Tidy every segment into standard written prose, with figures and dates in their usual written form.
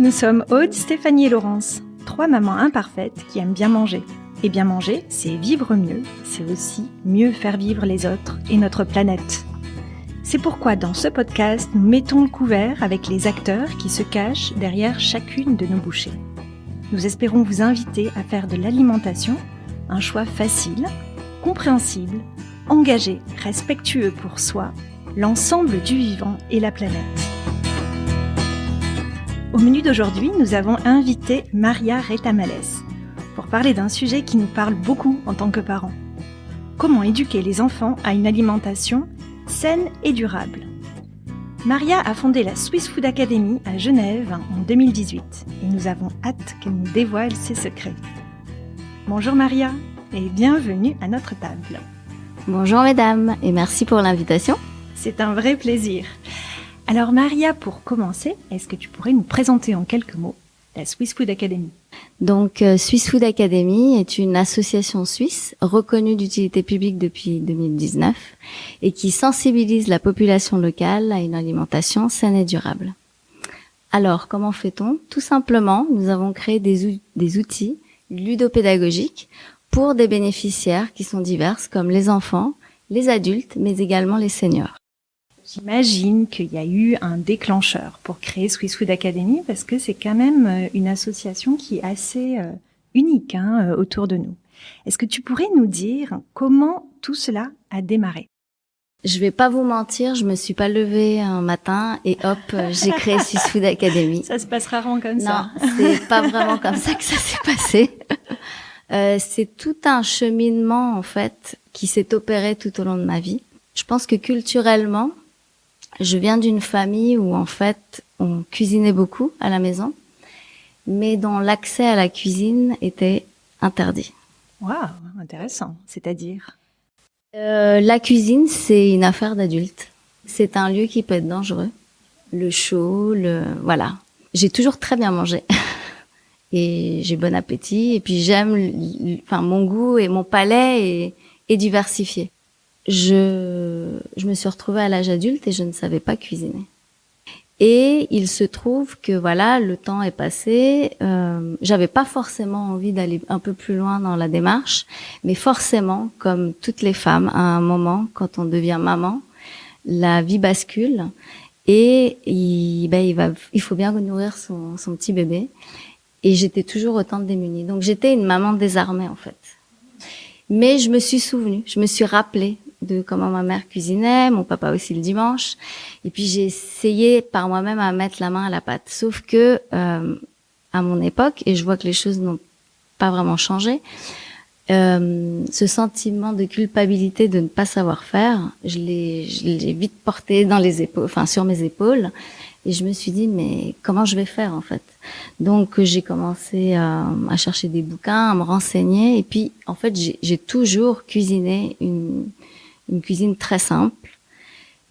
Nous sommes Aude, Stéphanie et Laurence, 3 mamans imparfaites qui aiment bien manger. Et bien manger, c'est vivre mieux, c'est aussi mieux faire vivre les autres et notre planète. C'est pourquoi dans ce podcast, nous mettons le couvert avec les acteurs qui se cachent derrière chacune de nos bouchées. Nous espérons vous inviter à faire de l'alimentation un choix facile, compréhensible, engagé, respectueux pour soi, l'ensemble du vivant et la planète. Au menu d'aujourd'hui, nous avons invité Maria Retamales pour parler d'un sujet qui nous parle beaucoup en tant que parents. Comment éduquer les enfants à une alimentation saine et durable. Maria a fondé la Swiss Food Academy à Genève en 2018 et nous avons hâte qu'elle nous dévoile ses secrets. Bonjour Maria et bienvenue à notre table. Bonjour mesdames et merci pour l'invitation. C'est un vrai plaisir. Alors Maria, pour commencer, est-ce que tu pourrais nous présenter en quelques mots la Swiss Food Academy ? Donc Swiss Food Academy est une association suisse reconnue d'utilité publique depuis 2019 et qui sensibilise la population locale à une alimentation saine et durable. Alors comment fait-on ? Tout simplement, nous avons créé des outils ludopédagogiques pour des bénéficiaires qui sont divers comme les enfants, les adultes mais également les seniors. J'imagine qu'il y a eu un déclencheur pour créer Swiss Food Academy parce que c'est quand même une association qui est assez unique autour de nous. Est-ce que tu pourrais nous dire comment tout cela a démarré ? Je vais pas vous mentir, je me suis pas levée un matin et hop, j'ai créé Swiss Food Academy. Ça se passe rarement comme ça. Non, c'est pas vraiment comme ça que ça s'est passé. C'est tout un cheminement en fait qui s'est opéré tout au long de ma vie. Je pense que culturellement, je viens d'une famille où en fait on cuisinait beaucoup à la maison, mais dont l'accès à la cuisine était interdit. Waouh, intéressant. C'est-à-dire ? La cuisine, c'est une affaire d'adulte. C'est un lieu qui peut être dangereux. Le chaud, voilà. J'ai toujours très bien mangé. Et j'ai bon appétit. Et puis j'aime, mon goût et mon palais est diversifié. Je me suis retrouvée à l'âge adulte et je ne savais pas cuisiner. Et il se trouve que voilà, le temps est passé. J'avais pas forcément envie d'aller un peu plus loin dans la démarche, mais forcément, comme toutes les femmes, à un moment, quand on devient maman, la vie bascule et il faut bien nourrir son petit bébé. Et j'étais toujours autant démunie. Donc j'étais une maman désarmée en fait. Mais je me suis rappelée de comment ma mère cuisinait, mon papa aussi le dimanche. Et puis j'ai essayé par moi-même à mettre la main à la pâte. Sauf que à mon époque, et je vois que les choses n'ont pas vraiment changé, ce sentiment de culpabilité de ne pas savoir faire, je l'ai vite porté dans les épaules, sur mes épaules. Et je me suis dit, mais comment je vais faire en fait ? Donc j'ai commencé à chercher des bouquins, à me renseigner. Et puis en fait, j'ai toujours cuisiné une cuisine très simple.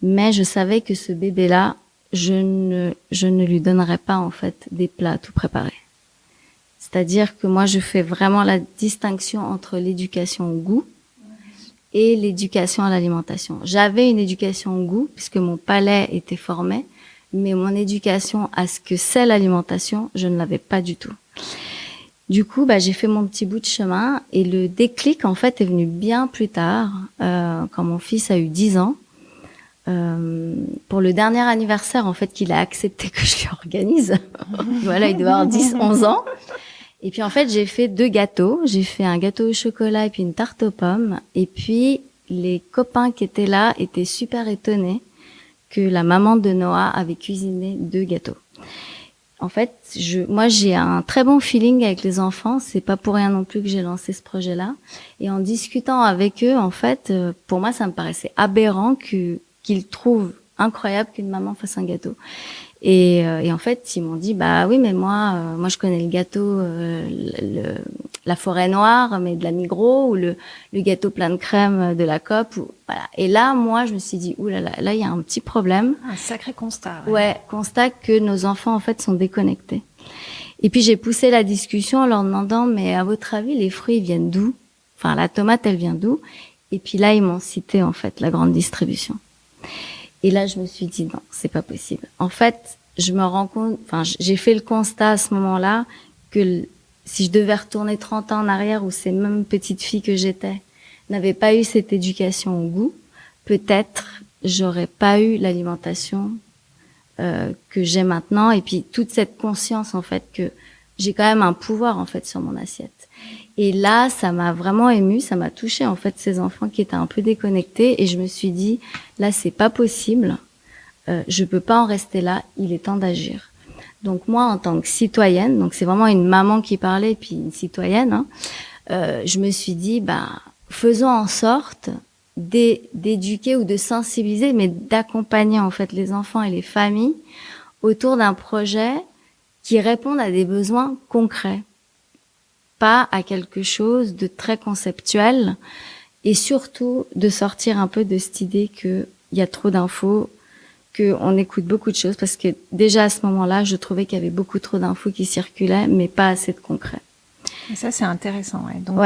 Mais je savais que ce bébé-là, je ne lui donnerais pas en fait des plats tout préparés. C'est-à-dire que moi, je fais vraiment la distinction entre l'éducation au goût et l'éducation à l'alimentation. J'avais une éducation au goût puisque mon palais était formé. Mais mon éducation à ce que c'est l'alimentation, je ne l'avais pas du tout. Du coup, j'ai fait mon petit bout de chemin et le déclic, en fait, est venu bien plus tard, quand mon fils a eu 10 ans. Pour le dernier anniversaire, en fait, qu'il a accepté que je lui organise. Voilà, il doit avoir 10, 11 ans. Et puis, en fait, j'ai fait 2 gâteaux. J'ai fait un gâteau au chocolat et puis une tarte aux pommes. Et puis, les copains qui étaient là étaient super étonnés que la maman de Noah avait cuisiné 2 gâteaux. En fait, moi j'ai un très bon feeling avec les enfants, c'est pas pour rien non plus que j'ai lancé ce projet-là. Et en discutant avec eux, en fait, pour moi ça me paraissait aberrant qu'ils trouvent incroyable qu'une maman fasse un gâteau. Et en fait, ils m'ont dit oui, mais moi je connais le gâteau la forêt noire mais de la Migros ou le gâteau plein de crème de la Coop voilà. Et là moi je me suis dit là il y a un petit problème. Un sacré constat. Ouais, constat que nos enfants en fait sont déconnectés. Et puis j'ai poussé la discussion en leur demandant mais à votre avis les fruits ils viennent d'où ? Enfin la tomate elle vient d'où ? Et puis là ils m'ont cité en fait la grande distribution. Et là, je me suis dit non, c'est pas possible. En fait, je me rends compte, enfin, j'ai fait le constat à ce moment-là que si je devais retourner 30 ans en arrière où ces mêmes petites filles que j'étais n'avaient pas eu cette éducation au goût, peut-être j'aurais pas eu l'alimentation que j'ai maintenant, et puis toute cette conscience en fait que j'ai quand même un pouvoir en fait sur mon assiette. Et là, ça m'a vraiment émue, ça m'a touchée en fait ces enfants qui étaient un peu déconnectés, et je me suis dit là c'est pas possible, je peux pas en rester là, il est temps d'agir. Donc moi en tant que citoyenne, donc c'est vraiment une maman qui parlait puis une citoyenne, hein, je me suis dit faisons en sorte d'éduquer ou de sensibiliser, mais d'accompagner en fait les enfants et les familles autour d'un projet qui réponde à des besoins concrets, pas à quelque chose de très conceptuel, et surtout de sortir un peu de cette idée que il y a trop d'infos, qu'on écoute beaucoup de choses, parce que déjà à ce moment-là, je trouvais qu'il y avait beaucoup trop d'infos qui circulaient, mais pas assez de concret. Et ça, c'est intéressant. Ouais. Donc,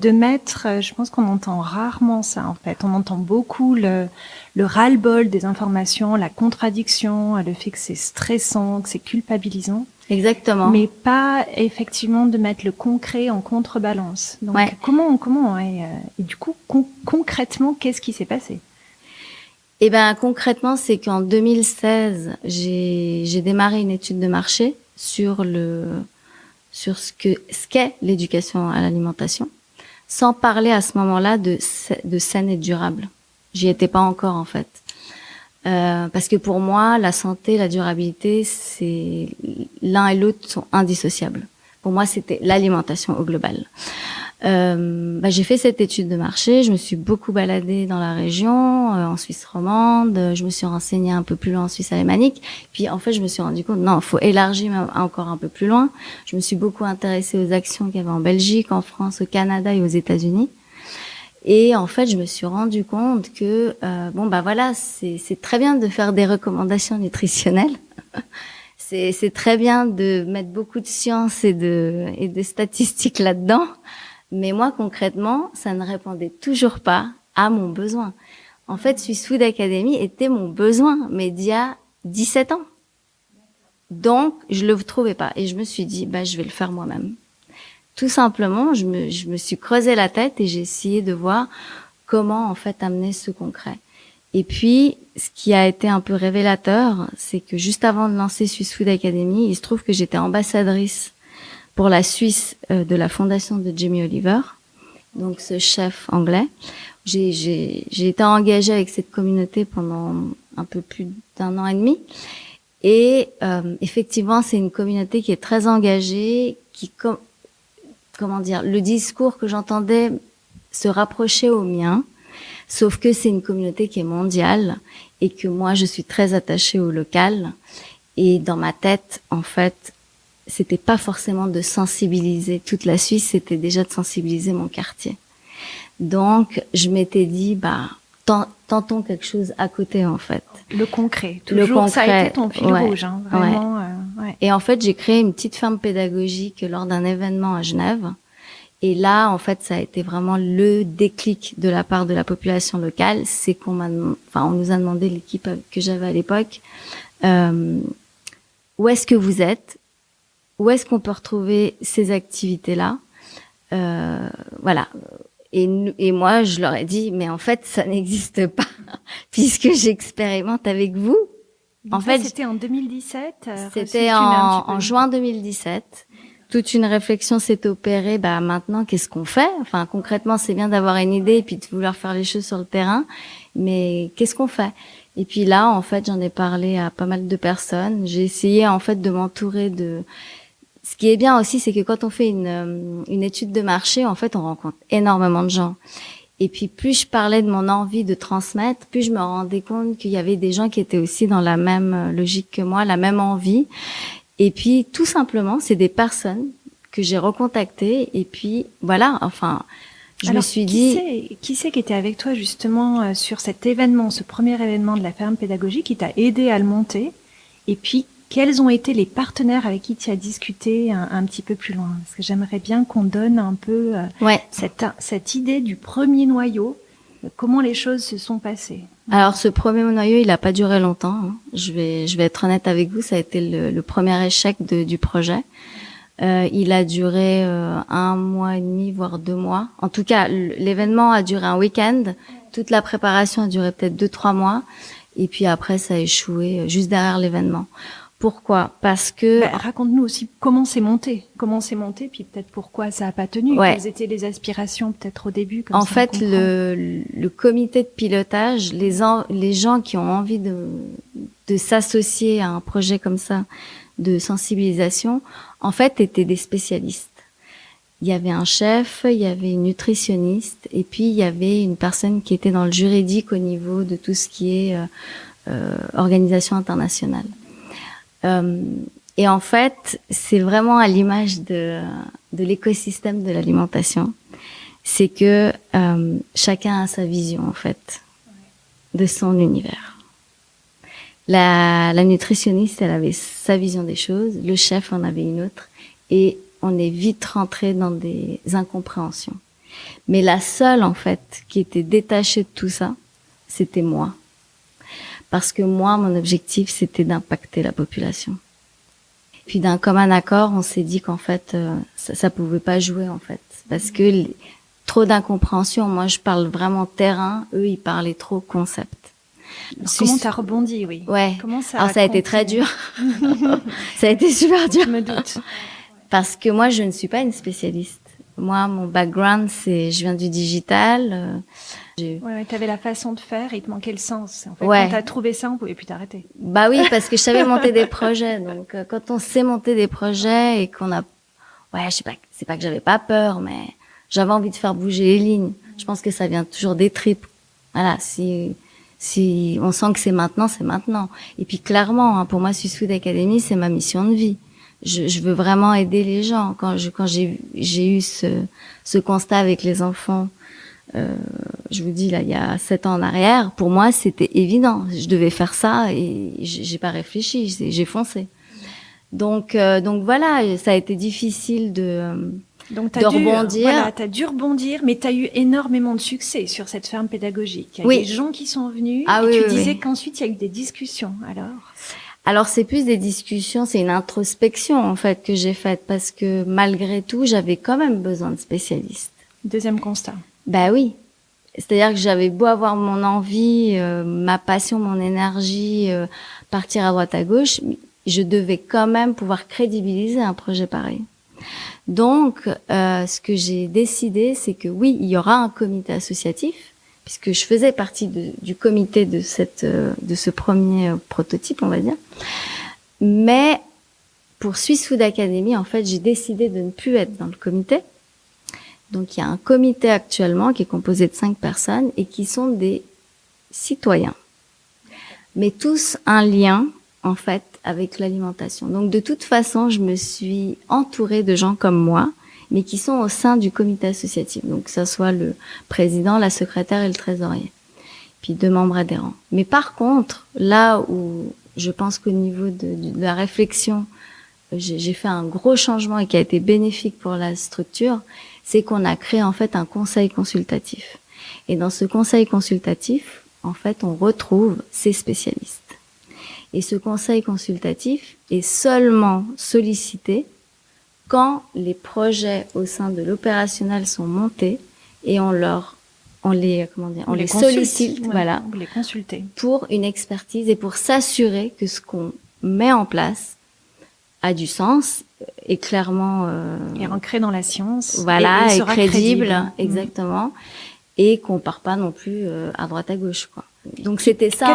de mettre, je pense qu'on entend rarement ça, en fait. On entend beaucoup le ras-le-bol des informations, la contradiction, le fait que c'est stressant, que c'est culpabilisant. Exactement. Mais pas, effectivement, de mettre le concret en contrebalance. Donc, comment, et du coup, concrètement, qu'est-ce qui s'est passé? Eh ben, concrètement, c'est qu'en 2016, j'ai démarré une étude de marché sur ce qu'est l'éducation à l'alimentation, sans parler à ce moment-là de saine et durable. J'y étais pas encore en fait, parce que pour moi, la santé, la durabilité, c'est l'un et l'autre sont indissociables. Pour moi, c'était l'alimentation au global. J'ai fait cette étude de marché, je me suis beaucoup baladée dans la région, en Suisse romande, je me suis renseignée un peu plus loin en Suisse alémanique, puis en fait je me suis rendu compte, non, il faut élargir encore un peu plus loin. Je me suis beaucoup intéressée aux actions qu'il y avait en Belgique, en France, au Canada et aux États-Unis. Et en fait, je me suis rendu compte que c'est très bien de faire des recommandations nutritionnelles. C'est très bien de mettre beaucoup de science et de statistiques là-dedans. Mais moi, concrètement, ça ne répondait toujours pas à mon besoin. En fait, Swiss Food Academy était mon besoin, mais d'il y a 17 ans. Donc, je le trouvais pas. Et je me suis dit, je vais le faire moi-même. Tout simplement, je me suis creusé la tête et j'ai essayé de voir comment, en fait, amener ce concret. Et puis, ce qui a été un peu révélateur, c'est que juste avant de lancer Swiss Food Academy, il se trouve que j'étais ambassadrice pour la Suisse de la fondation de Jamie Oliver, donc ce chef anglais. J'ai été engagée avec cette communauté pendant un peu plus d'1 an et demi. Et effectivement, c'est une communauté qui est très engagée, qui, le discours que j'entendais se rapprochait au mien, sauf que c'est une communauté qui est mondiale et que moi, je suis très attachée au local. Et dans ma tête, en fait, c'était pas forcément de sensibiliser toute la Suisse, c'était déjà de sensibiliser mon quartier. Donc, je m'étais dit, tentons quelque chose à côté, en fait. Le concret. Toujours, ça a été ton fil rouge, hein, vraiment. Ouais. Et en fait, j'ai créé une petite ferme pédagogique lors d'un événement à Genève. Et là, en fait, ça a été vraiment le déclic de la part de la population locale. C'est on nous a demandé, l'équipe que j'avais à l'époque, où est-ce que vous êtes? Où est-ce qu'on peut retrouver ces activités-là? Voilà. Et moi, je leur ai dit, mais en fait, ça n'existe pas, puisque j'expérimente avec vous. Donc en fait, c'était en 2017. C'était en juin 2017. Toute une réflexion s'est opérée. Maintenant, qu'est-ce qu'on fait? Enfin, concrètement, c'est bien d'avoir une idée et puis de vouloir faire les choses sur le terrain, mais qu'est-ce qu'on fait? Et puis là, en fait, j'en ai parlé à pas mal de personnes. J'ai essayé, en fait, de m'entourer de... Ce qui est bien aussi, c'est que quand on fait une étude de marché, en fait, on rencontre énormément de gens. Et puis, plus je parlais de mon envie de transmettre, plus je me rendais compte qu'il y avait des gens qui étaient aussi dans la même logique que moi, la même envie. Et puis, tout simplement, c'est des personnes que j'ai recontactées. Et puis, voilà, je me suis dit... Qui c'est qui était avec toi, justement, sur cet événement, ce premier événement de la ferme pédagogique, qui t'a aidé à le monter? Et puis, quels ont été les partenaires avec qui tu as discuté un petit peu plus loin? Parce que j'aimerais bien qu'on donne un peu cette idée du premier noyau, comment les choses se sont passées. Alors, ce premier noyau, il a pas duré longtemps, hein. Je vais être honnête avec vous, ça a été le premier échec du projet. Il a duré 1 mois et demi, voire 2 mois. En tout cas, l'événement a duré un week-end. Toute la préparation a duré peut-être 2-3 mois. Et puis après, ça a échoué juste derrière l'événement. Pourquoi? Parce que... raconte-nous aussi comment c'est monté, puis peut-être pourquoi ça a pas tenu. Ouais. Quelles étaient les aspirations peut-être au début, comme En ça, fait, le comité de pilotage, les gens qui ont envie de s'associer à un projet comme ça, de sensibilisation, en fait, étaient des spécialistes. Il y avait un chef, il y avait une nutritionniste, et puis il y avait une personne qui était dans le juridique au niveau de tout ce qui est organisation internationale. Et en fait, c'est vraiment à l'image de l'écosystème de l'alimentation. C'est que chacun a sa vision, en fait, de son univers. La nutritionniste, elle avait sa vision des choses, le chef en avait une autre, et on est vite rentré dans des incompréhensions. Mais la seule, en fait, qui était détachée de tout ça, c'était moi. Parce que moi, mon objectif, c'était d'impacter la population. Puis d'un commun accord, on s'est dit qu'en fait, ça pouvait pas jouer, en fait. Parce que trop d'incompréhension. Moi, je parle vraiment terrain. Eux, ils parlaient trop concept. Comment t'as rebondi, oui. Ouais. Comment ça Alors, ça a été très dur. Ça a été super dur. Je me doute. Parce que moi, je ne suis pas une spécialiste. Moi, mon background, je viens du digital. Ouais, t'avais la façon de faire, il te manquait le sens. En fait, ouais. Quand t'as trouvé ça, on pouvait plus t'arrêter. Bah oui, parce que je savais monter des projets. Donc, quand on sait monter des projets et qu'on a, ouais, je sais pas, c'est pas que j'avais pas peur, mais j'avais envie de faire bouger les lignes. Je pense que ça vient toujours des tripes. Voilà, si on sent que c'est maintenant, c'est maintenant. Et puis clairement, hein, pour moi, Swiss Food Academy, c'est ma mission de vie. Je veux vraiment aider les gens. Quand j'ai eu ce constat avec les enfants, je vous dis là, il y a 7 ans en arrière, pour moi, c'était évident. Je devais faire ça et j'ai pas réfléchi, j'ai foncé. Donc voilà, ça a été difficile de rebondir. Voilà, t'as dû rebondir, mais t'as eu énormément de succès sur cette ferme pédagogique. Il y a des gens qui sont venus et tu disais qu'ensuite il y a eu des discussions. Alors c'est plus des discussions, c'est une introspection en fait que j'ai faite parce que malgré tout, j'avais quand même besoin de spécialistes. Deuxième constat. Bah oui. C'est-à-dire que j'avais beau avoir mon envie, ma passion, mon énergie, partir à droite à gauche, je devais quand même pouvoir crédibiliser un projet pareil. Donc, ce que j'ai décidé, c'est que oui, il y aura un comité associatif, puisque je faisais partie du comité de ce premier prototype, on va dire. Mais pour Swiss Food Academy, en fait, j'ai décidé de ne plus être dans le comité. Donc, il y a un comité actuellement qui est composé de 5 personnes et qui sont des citoyens, mais tous un lien, en fait, avec l'alimentation. Donc, de toute façon, je me suis entourée de gens comme moi, mais qui sont au sein du comité associatif. Donc, que ça soit le président, la secrétaire et le trésorier. Puis 2 membres adhérents. Mais par contre, là où je pense qu'au niveau de la réflexion, j'ai fait un gros changement et qui a été bénéfique pour la structure, c'est qu'on a créé en fait un conseil consultatif. Et dans ce conseil consultatif, en fait, on retrouve ces spécialistes. Et ce conseil consultatif est seulement sollicité quand les projets au sein de l'opérationnel sont montés et on les sollicite, ouais, voilà, vous les consultez pour une expertise et pour s'assurer que ce qu'on met en place a du sens, est clairement et ancré dans la science, voilà, et est crédible, crédible. Exactement, et qu'on part pas non plus à droite à gauche, quoi. Donc c'était ça.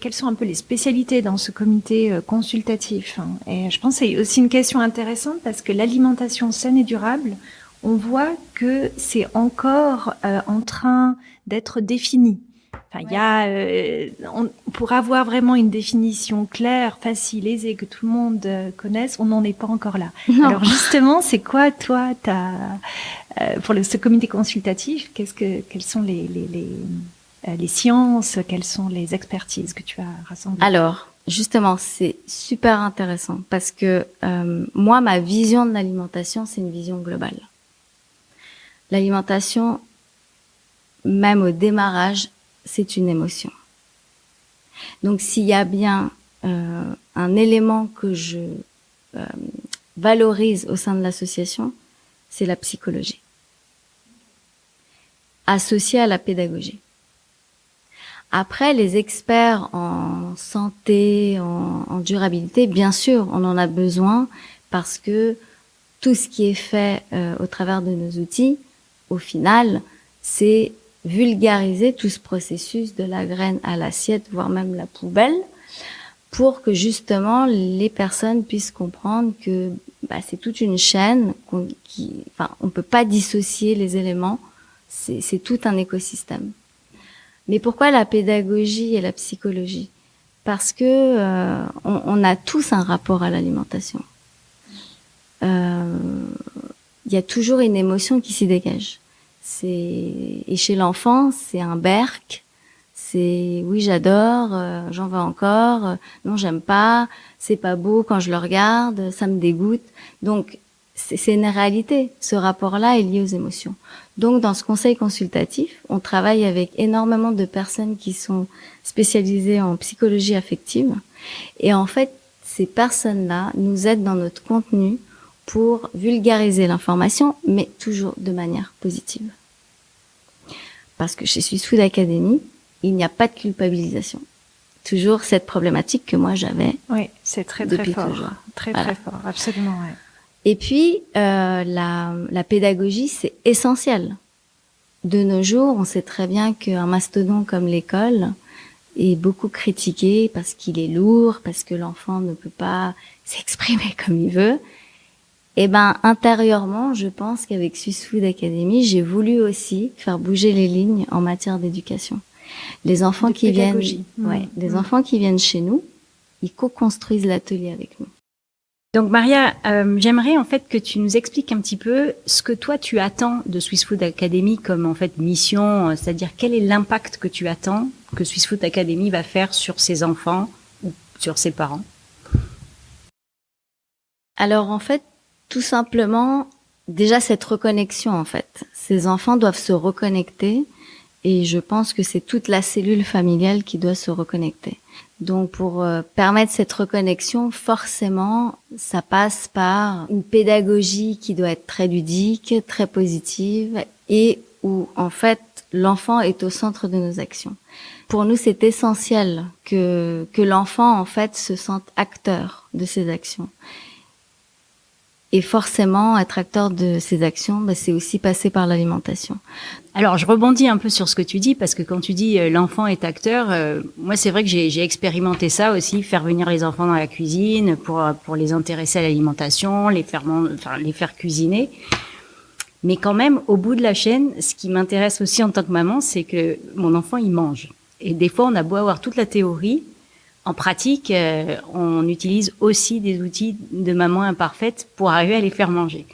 Quelles sont un peu les spécialités dans ce comité consultatif, hein? Et je pense que c'est aussi une question intéressante parce que l'alimentation saine et durable, on voit que c'est encore en train d'être défini. Enfin, il y a, pour avoir vraiment une définition claire, facile, aisée, que tout le monde connaisse, on n'en est pas encore là. Non. Alors justement, c'est quoi, toi, pour ce comité consultatif, quelles sont les sciences, quelles sont les expertises que tu as rassemblées? Alors, justement, c'est super intéressant parce que moi, ma vision de l'alimentation, c'est une vision globale. L'alimentation, même au démarrage, c'est une émotion. Donc s'il y a bien un élément que je valorise au sein de l'association, c'est la psychologie, associée à la pédagogie. Après, les experts en santé, en durabilité, bien sûr, on en a besoin parce que tout ce qui est fait au travers de nos outils, au final, c'est vulgariser tout ce processus de la graine à l'assiette, voire même la poubelle, pour que justement les personnes puissent comprendre que c'est toute une chaîne, on peut pas dissocier les éléments, c'est tout un écosystème. Mais pourquoi la pédagogie et la psychologie? Parce que on a tous un rapport à l'alimentation. Il y a toujours une émotion qui s'y dégage. Et chez l'enfant, c'est un berk. C'est oui, j'adore, j'en veux encore, non, j'aime pas, c'est pas beau quand je le regarde, ça me dégoûte. Donc c'est une réalité. Ce rapport-là est lié aux émotions. Donc dans ce conseil consultatif, on travaille avec énormément de personnes qui sont spécialisées en psychologie affective. Et en fait, ces personnes-là nous aident dans notre contenu pour vulgariser l'information, mais toujours de manière positive. Parce que chez Swiss Food Academy, il n'y a pas de culpabilisation. Toujours cette problématique que moi j'avais. Oui, c'est très fort. Toujours. Très fort, absolument. Ouais. Et puis, la pédagogie, c'est essentiel. De nos jours, on sait très bien qu'un mastodonte comme l'école est beaucoup critiqué parce qu'il est lourd, parce que l'enfant ne peut pas s'exprimer comme il veut. Et intérieurement, je pense qu'avec Swiss Food Academy, j'ai voulu aussi faire bouger les lignes en matière d'éducation. Les enfants qui viennent, les enfants qui viennent chez nous, ils co-construisent l'atelier avec nous. Donc Maria, j'aimerais en fait que tu nous expliques un petit peu ce que toi tu attends de Swiss Food Academy comme en fait mission, c'est-à-dire quel est l'impact que tu attends que Swiss Food Academy va faire sur ses enfants ou sur ses parents. Alors en fait, tout simplement, déjà cette reconnexion en fait. Ces enfants doivent se reconnecter et je pense que c'est toute la cellule familiale qui doit se reconnecter. Donc pour permettre cette reconnexion, forcément, ça passe par une pédagogie qui doit être très ludique, très positive et où en fait l'enfant est au centre de nos actions. Pour nous, c'est essentiel que l'enfant en fait se sente acteur de ses actions. Et forcément, être acteur de ces actions, c'est aussi passer par l'alimentation. Alors, je rebondis un peu sur ce que tu dis, parce que quand tu dis l'enfant est acteur, moi, c'est vrai que j'ai expérimenté ça aussi, faire venir les enfants dans la cuisine pour les intéresser à l'alimentation, les faire cuisiner. Mais quand même, au bout de la chaîne, ce qui m'intéresse aussi en tant que maman, c'est que mon enfant, il mange. Et des fois, on a beau avoir toute la théorie, en pratique, on utilise aussi des outils de maman imparfaite pour arriver à les faire manger.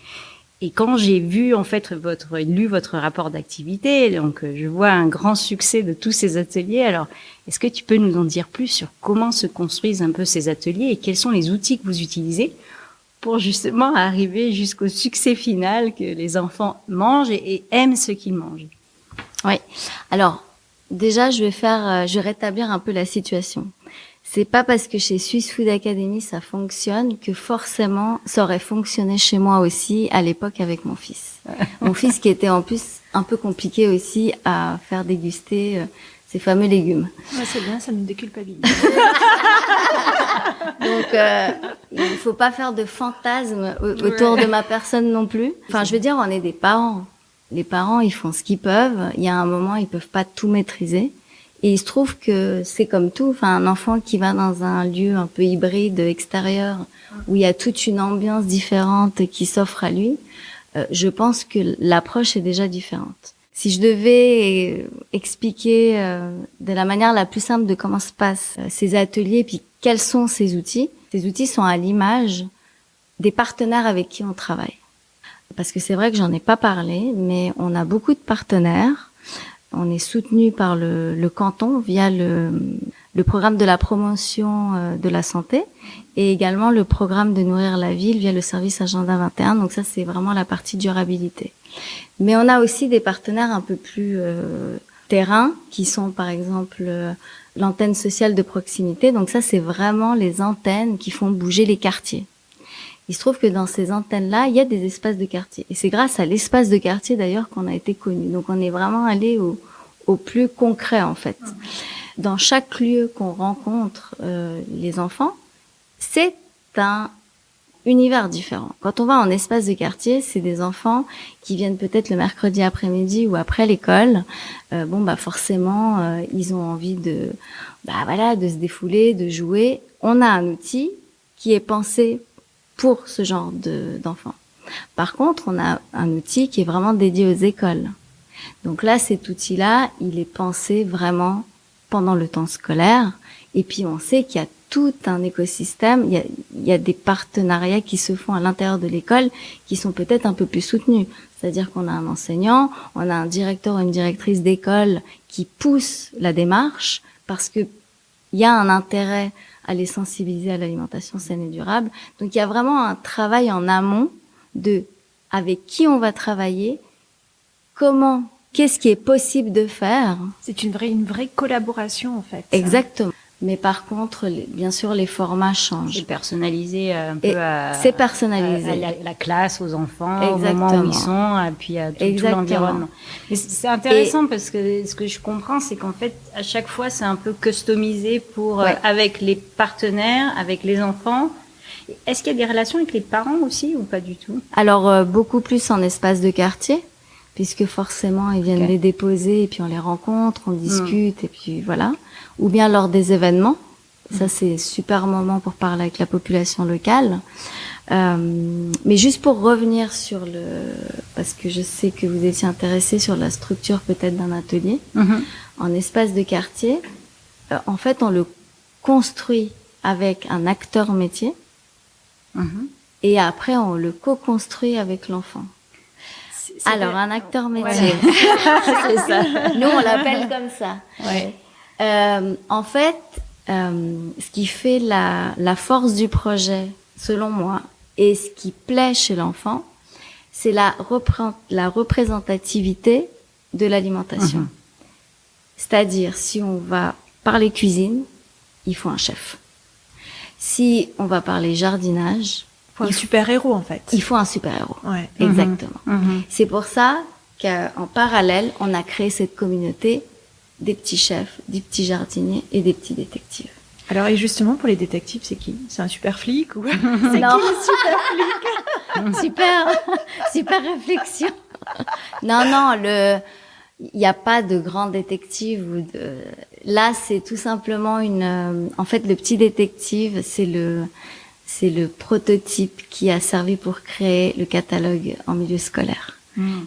Et quand j'ai vu en fait lu votre rapport d'activité, donc je vois un grand succès de tous ces ateliers. Alors, est-ce que tu peux nous en dire plus sur comment se construisent un peu ces ateliers et quels sont les outils que vous utilisez pour justement arriver jusqu'au succès final que les enfants mangent et aiment ce qu'ils mangent? Oui. Alors, déjà, je vais rétablir un peu la situation. C'est pas parce que chez Swiss Food Academy ça fonctionne que forcément ça aurait fonctionné chez moi aussi à l'époque avec mon fils. Mon fils qui était en plus un peu compliqué aussi à faire déguster ces fameux légumes. Ouais, c'est bien, ça nous déculpabilise. Donc il faut pas faire de fantasmes autour de ma personne non plus. Enfin, je veux dire, on est des parents. Les parents, ils font ce qu'ils peuvent. Il y a un moment, ils peuvent pas tout maîtriser. Et il se trouve que c'est comme tout, un enfant qui va dans un lieu un peu hybride extérieur où il y a toute une ambiance différente qui s'offre à lui, je pense que l'approche est déjà différente. Si je devais expliquer de la manière la plus simple de comment se passent ces ateliers, puis quels sont ces outils sont à l'image des partenaires avec qui on travaille. Parce que c'est vrai que j'en ai pas parlé, mais on a beaucoup de partenaires. On est soutenu par le canton via le programme de la promotion de la santé et également le programme de nourrir la ville via le service Agenda 21. Donc ça, c'est vraiment la partie durabilité. Mais on a aussi des partenaires un peu plus terrains qui sont par exemple l'antenne sociale de proximité. Donc ça, c'est vraiment les antennes qui font bouger les quartiers. Il se trouve que dans ces antennes-là, il y a des espaces de quartier. Et c'est grâce à l'espace de quartier d'ailleurs qu'on a été connu. Donc on est vraiment allé au plus concret en fait. Dans chaque lieu qu'on rencontre les enfants, c'est un univers différent. Quand on va en espace de quartier, c'est des enfants qui viennent peut-être le mercredi après-midi ou après l'école. Forcément, ils ont envie de se défouler, de jouer. On a un outil qui est pensé pour ce genre d'enfants. Par contre, on a un outil qui est vraiment dédié aux écoles. Donc là, cet outil-là, il est pensé vraiment pendant le temps scolaire. Et puis, on sait qu'il y a tout un écosystème. Il y a des partenariats qui se font à l'intérieur de l'école qui sont peut-être un peu plus soutenus. C'est-à-dire qu'on a un enseignant, on a un directeur ou une directrice d'école qui pousse la démarche parce que il y a un intérêt à les sensibiliser à l'alimentation saine et durable. Donc, il y a vraiment un travail en amont de avec qui on va travailler, qu'est-ce qui est possible de faire. C'est une vraie collaboration en fait. Exactement. Mais par contre, bien sûr, les formats changent. C'est personnalisé un peu c'est personnalisé. À la classe, aux enfants, Exactement. au moment où ils sont, et puis à tout l'environnement. Mais c'est intéressant parce que ce que je comprends, c'est qu'en fait, à chaque fois, c'est un peu customisé pour avec les partenaires, avec les enfants. Est-ce qu'il y a des relations avec les parents aussi ou pas du tout? Alors, beaucoup plus en espace de quartier, puisque forcément, ils viennent les déposer et puis on les rencontre, on discute et puis voilà. Ou bien lors des événements. Ça, c'est super moment pour parler avec la population locale. Mais juste pour revenir sur parce que je sais que vous étiez intéressé sur la structure peut-être d'un atelier. En espace de quartier, en fait, on le construit avec un acteur métier. Et après, on le co-construit avec l'enfant. Alors, un acteur métier. C'est ça. Nous, on l'appelle comme ça. Ouais. En fait, ce qui fait la force du projet, selon moi, et ce qui plaît chez l'enfant, c'est la représentativité de l'alimentation. C'est-à-dire, si on va parler cuisine, il faut un chef. Si on va parler jardinage, il faut un super-héros en fait. Il faut un super-héros. Ouais. Exactement. C'est pour ça qu'en parallèle, on a créé cette communauté des petits chefs, des petits jardiniers et des petits détectives. Alors, et justement, pour les détectives, c'est qui? C'est un super flic ou c'est qui le super flic? Super réflexion. Non, il n'y a pas de grand détective là, c'est tout simplement en fait, le petit détective, c'est le prototype qui a servi pour créer le catalogue en milieu scolaire.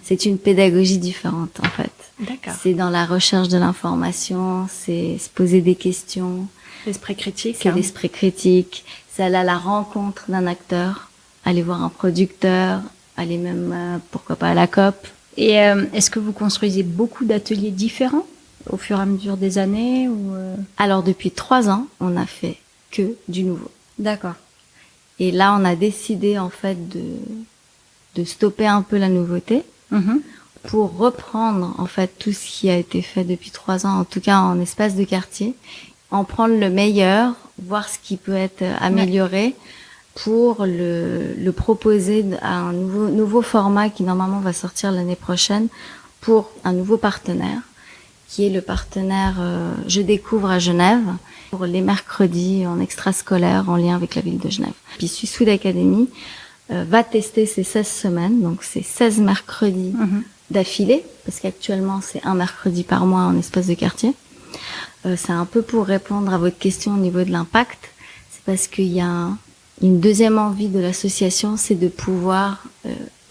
C'est une pédagogie différente, en fait. D'accord. C'est dans la recherche de l'information, c'est se poser des questions. L'esprit critique. C'est l'esprit critique. C'est aller à la rencontre d'un acteur, aller voir un producteur, aller même, pourquoi pas, à la COP. Et est-ce que vous construisez beaucoup d'ateliers différents au fur et à mesure des années ou Alors, depuis 3 ans, on a fait que du nouveau. D'accord. Et là, on a décidé, en fait, de stopper un peu la nouveauté pour reprendre, en fait, tout ce qui a été fait depuis 3 ans, en tout cas en espace de quartier, en prendre le meilleur, voir ce qui peut être amélioré pour le proposer à un nouveau format qui normalement va sortir l'année prochaine pour un nouveau partenaire qui est le partenaire Je découvre à Genève pour les mercredis en extrascolaire en lien avec la ville de Genève. Puis Sud Academy va tester ces 16 semaines, donc c'est 16 mercredis d'affilée, parce qu'actuellement c'est un mercredi par mois en espace de quartier. C'est un peu pour répondre à votre question au niveau de l'impact. C'est parce qu'il y a une deuxième envie de l'association, c'est de pouvoir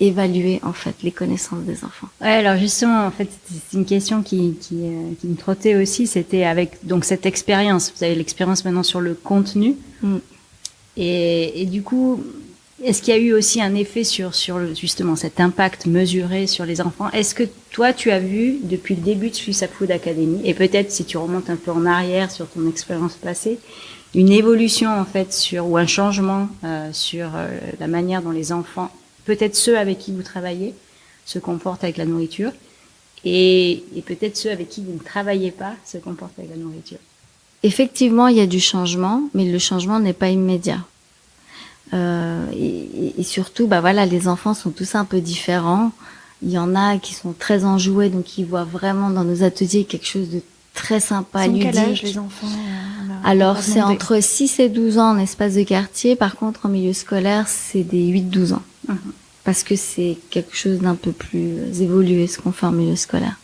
évaluer en fait les connaissances des enfants. Ouais, alors justement, en fait, c'est une question qui me trottait aussi. C'était avec donc cette expérience. Vous avez l'expérience maintenant sur le contenu, et du coup, est-ce qu'il y a eu aussi un effet sur justement cet impact mesuré sur les enfants? Est-ce que toi, tu as vu depuis le début de Suisse Food Academy, et peut-être si tu remontes un peu en arrière sur ton expérience passée, une évolution en fait ou un changement sur la manière dont les enfants, peut-être ceux avec qui vous travaillez, se comportent avec la nourriture, et peut-être ceux avec qui vous ne travaillez pas se comportent avec la nourriture. Effectivement, il y a du changement, mais le changement n'est pas immédiat. Et surtout, voilà, les enfants sont tous un peu différents. Il y en a qui sont très enjoués, donc qui voient vraiment dans nos ateliers quelque chose de très sympa, ludique. Quel âge les enfants Alors, c'est entre 6 et 12 ans en espace de quartier. Par contre, en milieu scolaire, c'est des 8-12 ans. Parce que c'est quelque chose d'un peu plus évolué, ce qu'on fait en milieu scolaire.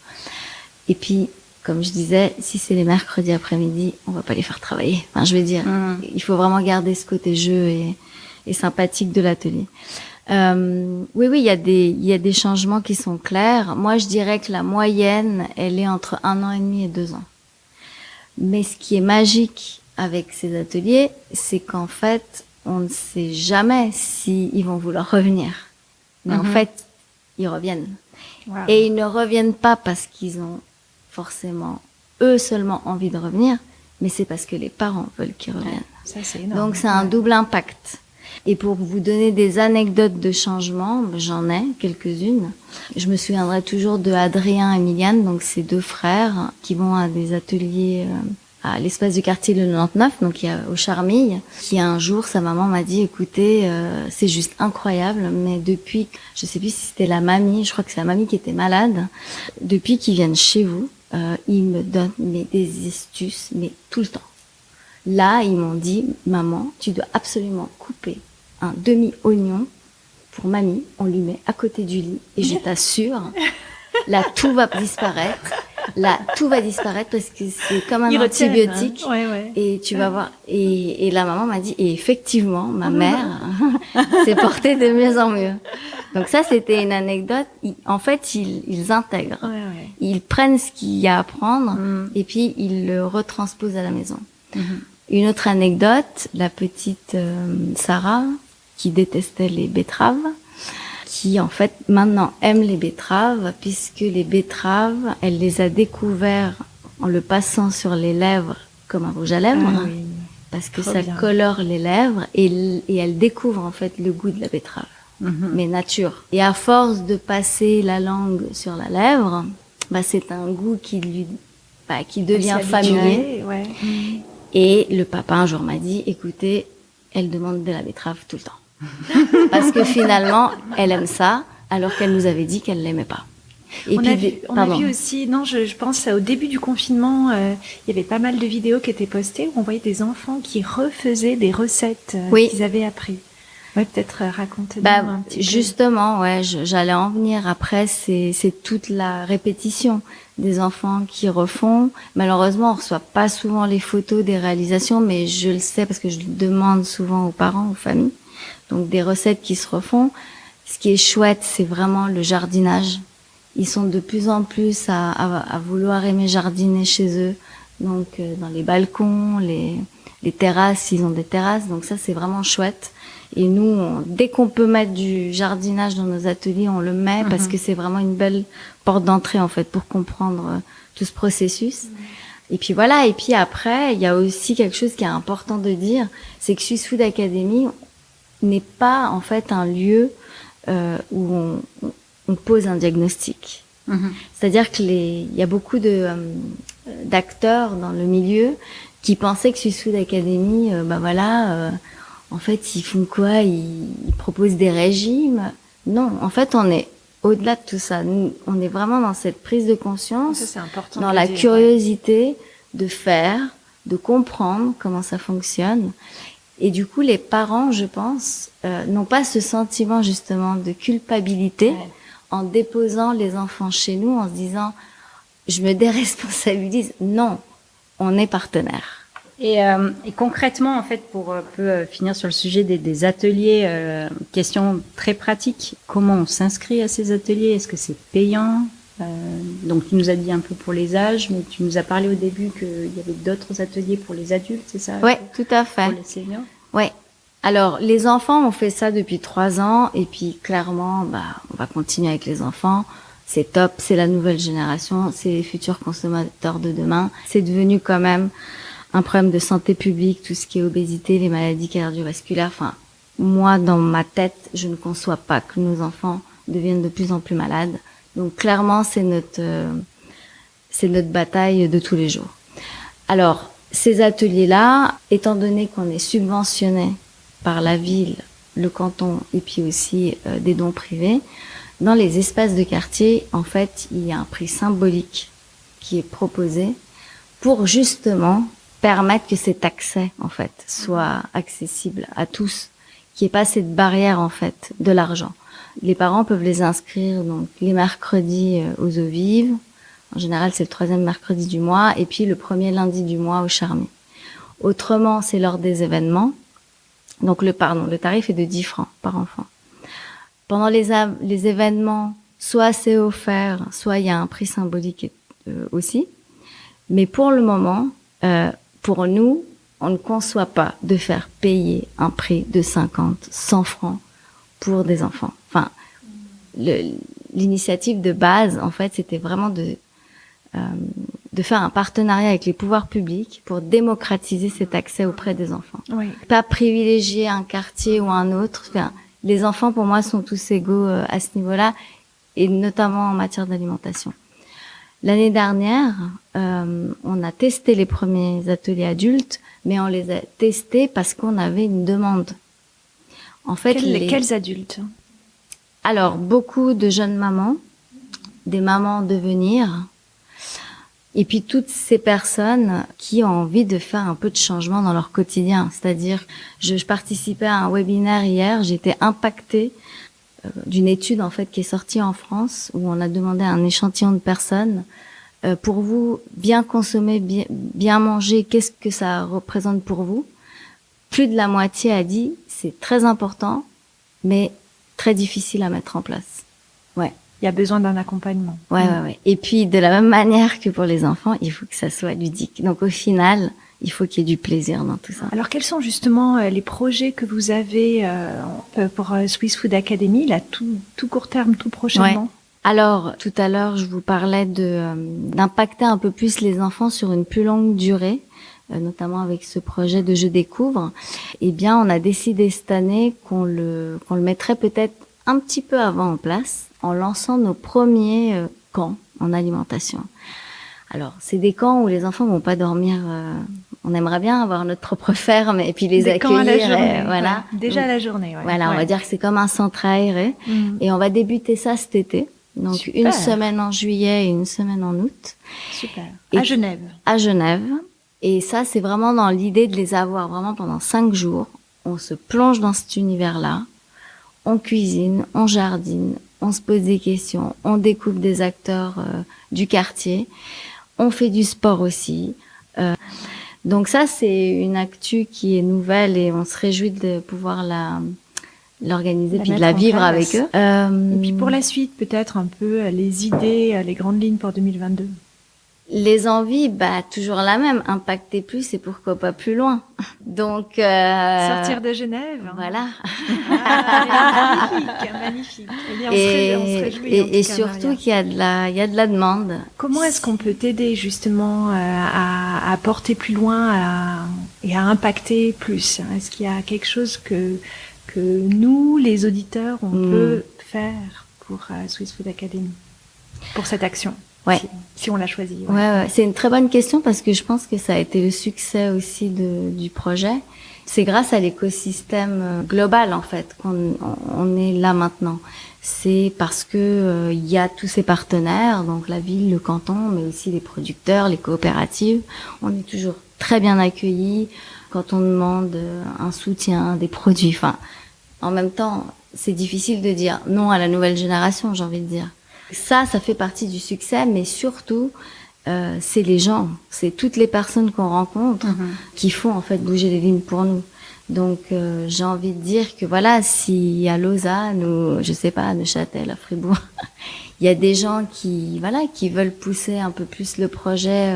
Et puis, comme je disais, si c'est les mercredis après-midi, on va pas les faire travailler. Enfin, je veux dire, il faut vraiment garder ce côté jeu et sympathique de l'atelier. Oui, il y a des changements qui sont clairs. Moi, je dirais que la moyenne, elle est entre 1 an et demi et 2 ans. Mais ce qui est magique avec ces ateliers, c'est qu'en fait, on ne sait jamais si ils vont vouloir revenir. Mais en fait, ils reviennent. Wow. Et ils ne reviennent pas parce qu'ils ont forcément, eux seulement, envie de revenir, mais c'est parce que les parents veulent qu'ils reviennent. Ça, c'est énorme. Donc, c'est un double impact. Et pour vous donner des anecdotes de changement, j'en ai quelques-unes. Je me souviendrai toujours de Adrien et Emiliane, donc ces 2 frères qui vont à des ateliers à l'espace du quartier le 99, donc au Charmilles, qui un jour, sa maman m'a dit, écoutez, c'est juste incroyable, mais depuis, je sais plus si c'était la mamie, je crois que c'est la mamie qui était malade, depuis qu'ils viennent chez vous, ils me donnent des astuces, mais tout le temps. Là, ils m'ont dit, maman, tu dois absolument couper un demi-oignon pour mamie, on lui met à côté du lit, et je t'assure, là, tout va disparaître. Là, tout va disparaître parce que c'est comme un antibiotique. Ouais. Et tu vas voir. Et la maman m'a dit, et effectivement, ma mère s'est portée de mieux en mieux. Donc ça, c'était une anecdote. En fait, ils intègrent. Ouais. Ils prennent ce qu'il y a à prendre et puis ils le retransposent à la maison. Une autre anecdote, la petite Sarah, qui détestait les betteraves, qui en fait maintenant aime les betteraves, puisque les betteraves, elle les a découvertes en le passant sur les lèvres comme un rouge à lèvres, parce que ça colore les lèvres, et elle découvre en fait le goût de la betterave, mais nature. Et à force de passer la langue sur la lèvre, c'est un goût qui devient familier. Et le papa un jour m'a dit, écoutez, elle demande de la betterave tout le temps. Parce que finalement, elle aime ça, alors qu'elle nous avait dit qu'elle l'aimait pas. Et on a vu aussi, je pense au début du confinement, il y avait pas mal de vidéos qui étaient postées où on voyait des enfants qui refaisaient des recettes qu'ils avaient appris. Ouais, peut-être raconter un petit peu. Justement, j'allais en venir. Après, c'est toute la répétition des enfants qui refont. Malheureusement, on reçoit pas souvent les photos des réalisations, mais je le sais parce que je le demande souvent aux parents, aux familles. Donc des recettes qui se refont. Ce qui est chouette, c'est vraiment le jardinage. Ils sont de plus en plus à vouloir aimer jardiner chez eux. Donc dans les balcons, les terrasses, ils ont des terrasses. Donc ça, c'est vraiment chouette. Et nous, dès qu'on peut mettre du jardinage dans nos ateliers, on le met parce que c'est vraiment une belle porte d'entrée en fait pour comprendre tout ce processus. Et puis voilà. Et puis après, il y a aussi quelque chose qui est important de dire, c'est que Swiss Food Academy n'est pas en fait un lieu où on pose un diagnostic. C'est-à-dire que il y a beaucoup d'acteurs dans le milieu qui pensaient que Swiss Food Academy, en fait, ils font quoi? Ils proposent des régimes? Non, en fait, on est au-delà de tout ça. Nous, on est vraiment dans cette prise de conscience, ça, c'est important dans la curiosité de faire, de comprendre comment ça fonctionne. Et du coup, les parents, je pense, n'ont pas ce sentiment justement de culpabilité en déposant les enfants chez nous, en se disant, je me déresponsabilise. Non, on est partenaire. Et concrètement, en fait, pour un peu finir sur le sujet des ateliers, question très pratique, comment on s'inscrit à ces ateliers? Est-ce que c'est payant? Donc, tu nous as dit un peu pour les âges, mais tu nous as parlé au début qu'il y avait d'autres ateliers pour les adultes, c'est ça? Oui, tout à fait. Pour les seniors? Oui. Alors, les enfants, on fait ça depuis 3 ans, et puis clairement, on va continuer avec les enfants. C'est top, c'est la nouvelle génération, c'est les futurs consommateurs de demain. C'est devenu quand même un problème de santé publique, tout ce qui est obésité, les maladies cardiovasculaires. Enfin, moi, dans ma tête, je ne conçois pas que nos enfants deviennent de plus en plus malades. Donc clairement, c'est notre bataille de tous les jours. Alors, ces ateliers-là, étant donné qu'on est subventionné par la ville, le canton et puis aussi des dons privés, dans les espaces de quartier, en fait, il y a un prix symbolique qui est proposé pour justement permettre que cet accès, en fait, soit accessible à tous, qu'il n'y ait pas cette barrière, en fait, de l'argent. Les parents peuvent les inscrire donc les mercredis aux eaux vives. En général, c'est le 3e mercredi du mois et puis le 1er lundi du mois au Charmy. Autrement, c'est lors des événements. Donc le tarif est de 10 francs par enfant. Pendant les événements, soit c'est offert, soit il y a un prix symbolique aussi. Mais pour le moment, pour nous, on ne conçoit pas de faire payer un prix de 50, 100 francs pour des enfants. Enfin, l'initiative de base, en fait, c'était vraiment de faire un partenariat avec les pouvoirs publics pour démocratiser cet accès auprès des enfants. Oui. Pas privilégier un quartier ou un autre. Enfin, les enfants, pour moi, sont tous égaux à ce niveau-là, et notamment en matière d'alimentation. L'année dernière, on a testé les premiers ateliers adultes, mais on les a testés parce qu'on avait une demande. En fait, quels adultes? Alors, beaucoup de jeunes mamans, des mamans en devenir, et puis toutes ces personnes qui ont envie de faire un peu de changement dans leur quotidien. C'est-à-dire, je participais à un webinaire hier, j'étais impactée d'une étude en fait qui est sortie en France où on a demandé à un échantillon de personnes pour vous bien consommer, bien manger, qu'est-ce que ça représente pour vous? Plus de la moitié a dit c'est très important, mais très difficile à mettre en place. Ouais. Il y a besoin d'un accompagnement. Ouais. Et puis, de la même manière que pour les enfants, il faut que ça soit ludique. Donc, au final, il faut qu'il y ait du plaisir dans tout ça. Alors, quels sont justement les projets que vous avez pour Swiss Food Academy, là, tout court terme, tout prochainement? Ouais. Alors, tout à l'heure, je vous parlais d'impacter un peu plus les enfants sur une plus longue durée, notamment avec ce projet de Je découvre. Eh bien, on a décidé cette année qu'on le mettrait peut-être un petit peu avant en place, en lançant nos premiers camps en alimentation. Alors, c'est des camps où les enfants vont pas dormir. On aimerait bien avoir notre propre ferme et puis les des accueillir. Camps à la journée, voilà. Ouais. Déjà à la journée. Ouais. Voilà, on va dire que c'est comme un centre aéré. Et on va débuter ça cet été. Donc, Super. une semaine en juillet et une semaine en août. Super. Et à Genève. À Genève. Et ça, c'est vraiment dans l'idée de les avoir vraiment pendant 5 jours. On se plonge dans cet univers-là. On cuisine, on jardine, on se pose des questions, on découvre des acteurs du quartier, on fait du sport aussi. Donc ça, c'est une actu qui est nouvelle et on se réjouit de pouvoir l'organiser puis de la vivre avec eux. Et puis pour la suite, peut-être un peu les idées, les grandes lignes pour 2022. Les envies, toujours la même, impacter plus et pourquoi pas plus loin. Donc sortir de Genève. Voilà. Magnifique. Eh bien, on se réjouit. Et surtout qu'il y a de la demande. Comment est-ce qu'on peut t'aider justement à porter plus loin et à impacter plus? Est-ce qu'il y a quelque chose que nous, les auditeurs, on peut faire pour Swiss Food Academy, pour cette action? Ouais. Si on l'a choisi. Ouais. C'est une très bonne question parce que je pense que ça a été le succès aussi du projet. C'est grâce à l'écosystème global en fait qu'on est là maintenant. C'est parce que il y a tous ces partenaires, donc la ville, le canton, mais aussi les producteurs, les coopératives. On est toujours très bien accueillis quand on demande un soutien, des produits. Enfin, en même temps, c'est difficile de dire non à la nouvelle génération, j'ai envie de dire. Ça fait partie du succès, mais surtout, c'est les gens, c'est toutes les personnes qu'on rencontre qui font en fait bouger les lignes pour nous. Donc, j'ai envie de dire que voilà, si à Lausanne ou je sais pas, à Neuchâtel, à Fribourg, il y a des gens qui veulent pousser un peu plus le projet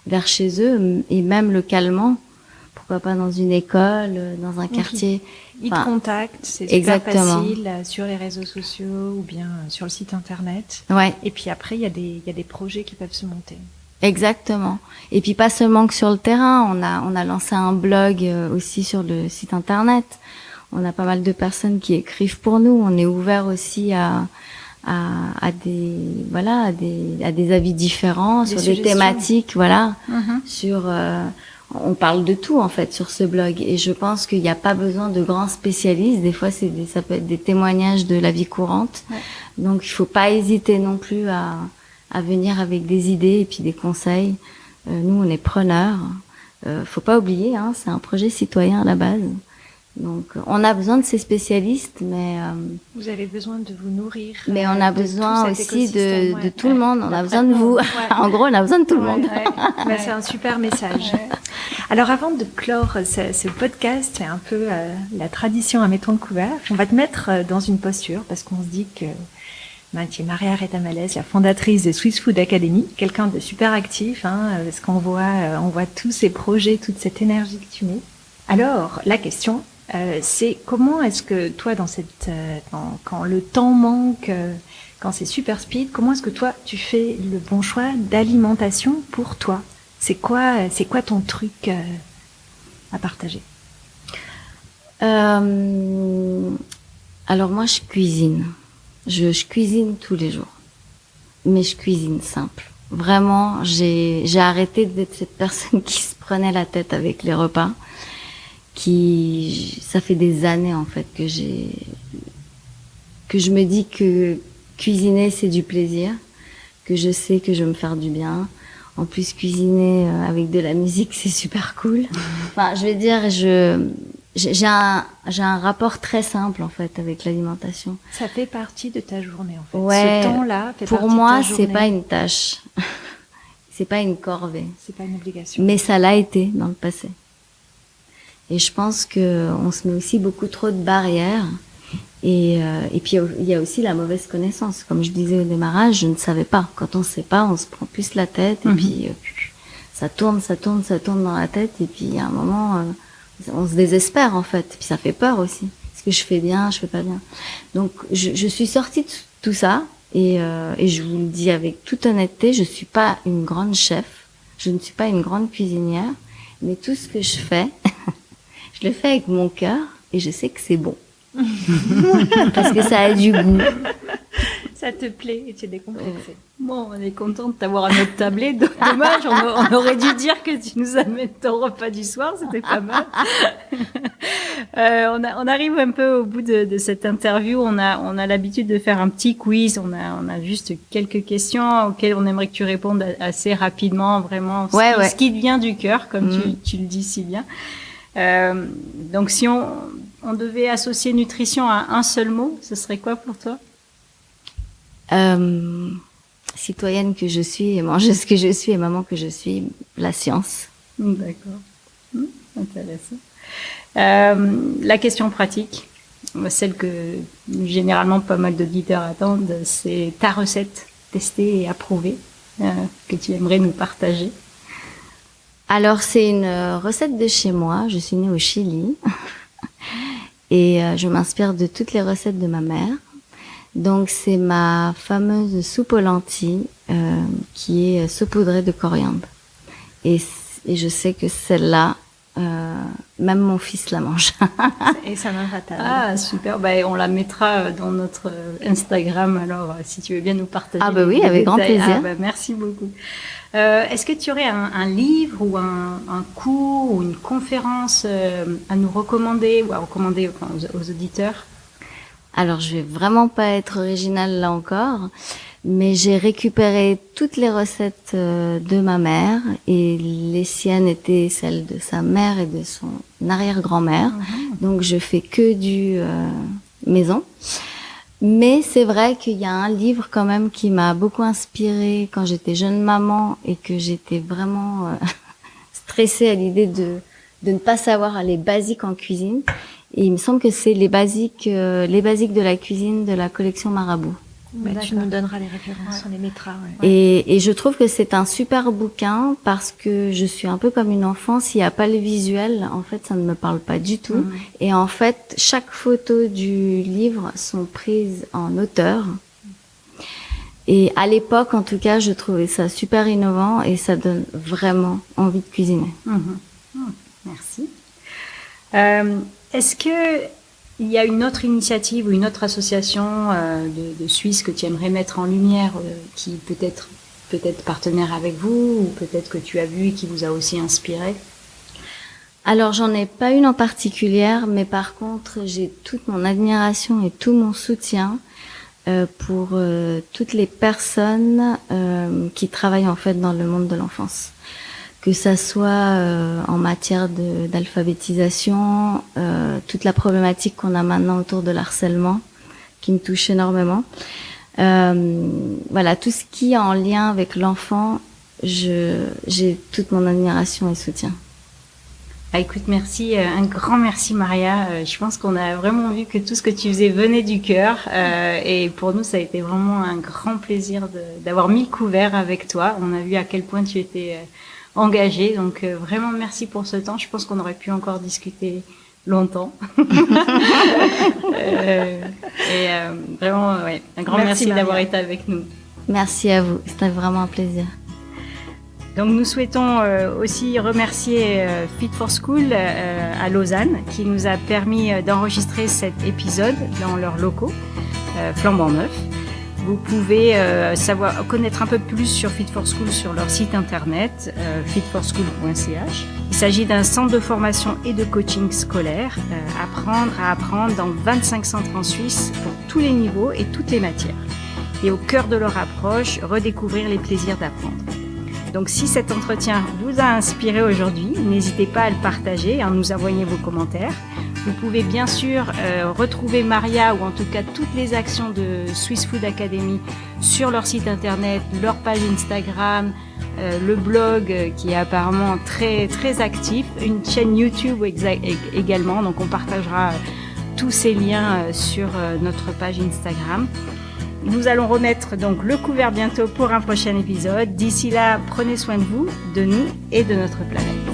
vers chez eux et même localement, pourquoi pas dans une école, dans un quartier. Ils te contactent, c'est super exactement. Facile sur les réseaux sociaux ou bien sur le site internet. Ouais. Et puis après, il y a des projets qui peuvent se monter. Exactement. Et puis pas seulement que sur le terrain, on a lancé un blog aussi sur le site internet. On a pas mal de personnes qui écrivent pour nous. On est ouvert aussi à à des avis différents sur des suggestions. thématiques, voilà, Mhm. on parle de tout en fait sur ce blog, et je pense qu'il n'y a pas besoin de grands spécialistes. Des fois, ça peut être des témoignages de la vie courante. Ouais. Donc, il faut pas hésiter non plus à venir avec des idées et puis des conseils. Nous, on est preneurs. Faut pas oublier, hein, c'est un projet citoyen à la base. Donc, on a besoin de ces spécialistes, mais Vous avez besoin de vous nourrir. on a de besoin tout cet aussi écosystème, de tout le monde. On a besoin de vous. Ouais. En gros, on a besoin de tout le monde. Ouais. Bah, c'est un super message. Alors avant de clore ce podcast, c'est un peu la tradition à Mettons le couvert. On va te mettre dans une posture parce qu'on se dit que tu es Maria-Rita Malaise, la fondatrice de Swiss Food Academy, quelqu'un de super actif, hein, parce qu'on voit tous ces projets, toute cette énergie que tu mets. Alors la question, c'est comment est-ce que toi quand le temps manque, quand c'est super speed, comment est-ce que toi tu fais le bon choix d'alimentation pour toi? C'est quoi ton truc à partager? Alors moi, je cuisine. Je cuisine tous les jours, mais je cuisine simple. Vraiment, j'ai arrêté d'être cette personne qui se prenait la tête avec les repas. Ça fait des années en fait que je me dis que cuisiner c'est du plaisir, que je sais que je vais me faire du bien. En plus, cuisiner avec de la musique, c'est super cool. Enfin, je veux dire, j'ai un rapport très simple en fait avec l'alimentation. Ça fait partie de ta journée en fait. Ouais. Ce temps-là fait Pour partie moi, de ta journée. c'est pas une tâche, c'est pas une corvée, C'est pas une obligation. mais ça l'a été dans le passé. Et je pense que on se met aussi beaucoup trop de barrières. Et puis il y a aussi la mauvaise connaissance. Comme je disais au démarrage, je ne savais pas. Quand on sait pas, on se prend plus la tête et puis ça tourne dans la tête et puis à un moment on se désespère en fait. Et puis ça fait peur aussi. Est-ce que je fais bien, je fais pas bien? Donc je suis sortie de tout ça et je vous le dis avec toute honnêteté, je suis pas une grande chef, je ne suis pas une grande cuisinière, mais tout ce que je fais, je le fais avec mon cœur et je sais que c'est bon. Parce que ça a du goût. Ça te plaît et tu es décomplexée. Bon, on est content de t'avoir à notre tablée. Dommage, on aurait dû dire que tu nous amènes ton repas du soir, c'était pas mal. On arrive un peu au bout de cette interview. On a l'habitude de faire un petit quiz. On a juste quelques questions auxquelles on aimerait que tu répondes assez rapidement, vraiment. Ce qui te vient du cœur, comme tu le dis si bien. Donc si on devait associer nutrition à un seul mot, ce serait quoi pour toi? Citoyenne que je suis et mangeuse que je suis et maman que je suis, la science. D'accord. Intéressant. La question pratique, celle que généralement pas mal d'auditeurs attendent, c'est ta recette testée et approuvée que tu aimerais nous partager. Alors c'est une recette de chez moi. Je suis née au Chili et je m'inspire de toutes les recettes de ma mère. Donc c'est ma fameuse soupe aux lentilles qui est saupoudrée de coriandre. Et je sais que celle-là, même mon fils la mange. Et ça m'invite. Ah super, on la mettra dans notre Instagram alors si tu veux bien nous partager. Ah bah oui, avec grand plaisir. Merci beaucoup. Est-ce que tu aurais un livre ou un cours ou une conférence à nous recommander ou à recommander aux auditeurs? Alors, je vais vraiment pas être originale là encore, mais j'ai récupéré toutes les recettes de ma mère et les siennes étaient celles de sa mère et de son arrière-grand-mère. Donc, je fais que du maison. Mais c'est vrai qu'il y a un livre quand même qui m'a beaucoup inspirée quand j'étais jeune maman et que j'étais vraiment stressée à l'idée de ne pas savoir les basiques en cuisine. Et il me semble que c'est les basiques de la cuisine de la collection Marabout. Ouais, tu nous donneras les références, on les mettra. Ouais. Et je trouve que c'est un super bouquin parce que je suis un peu comme une enfant. S'il n'y a pas le visuel, en fait, ça ne me parle pas du tout. Et en fait, chaque photo du livre sont prises en hauteur. Et à l'époque, en tout cas, je trouvais ça super innovant et ça donne vraiment envie de cuisiner. Merci. Est-ce que Il y a une autre initiative ou une autre association de Suisse que tu aimerais mettre en lumière, qui peut-être partenaire avec vous, ou peut-être que tu as vu et qui vous a aussi inspiré? Alors, j'en ai pas une en particulière, mais par contre, j'ai toute mon admiration et tout mon soutien pour toutes les personnes qui travaillent en fait dans le monde de l'enfance. Que ça soit en matière d'alphabétisation, toute la problématique qu'on a maintenant autour de l'harcèlement, qui me touche énormément. Voilà, tout ce qui est en lien avec l'enfant, j'ai toute mon admiration et soutien. Ah, écoute, merci, un grand merci Maria. Je pense qu'on a vraiment vu que tout ce que tu faisais venait du cœur, et pour nous ça a été vraiment un grand plaisir d'avoir mis le couvert avec toi. On a vu à quel point tu étais engagée, donc vraiment merci pour ce temps. Je pense qu'on aurait pu encore discuter longtemps. Vraiment, ouais, un grand merci d'avoir été avec nous. Merci à vous, c'était vraiment un plaisir. Donc nous souhaitons aussi remercier Fit for School à Lausanne qui nous a permis d'enregistrer cet épisode dans leurs locaux flambant neufs. Vous pouvez connaître un peu plus sur Fit for School sur leur site internet fitforschool.ch. Il s'agit d'un centre de formation et de coaching scolaire, apprendre à apprendre dans 25 centres en Suisse pour tous les niveaux et toutes les matières. Et au cœur de leur approche, redécouvrir les plaisirs d'apprendre. Donc si cet entretien vous a inspiré aujourd'hui, n'hésitez pas à le partager et à nous envoyer vos commentaires. Vous pouvez bien sûr retrouver Maria ou en tout cas toutes les actions de Swiss Food Academy sur leur site internet, leur page Instagram, le blog qui est apparemment très très actif, une chaîne YouTube également. Donc on partagera tous ces liens sur notre page Instagram. Nous allons remettre donc le couvert bientôt pour un prochain épisode. D'ici là, prenez soin de vous, de nous et de notre planète.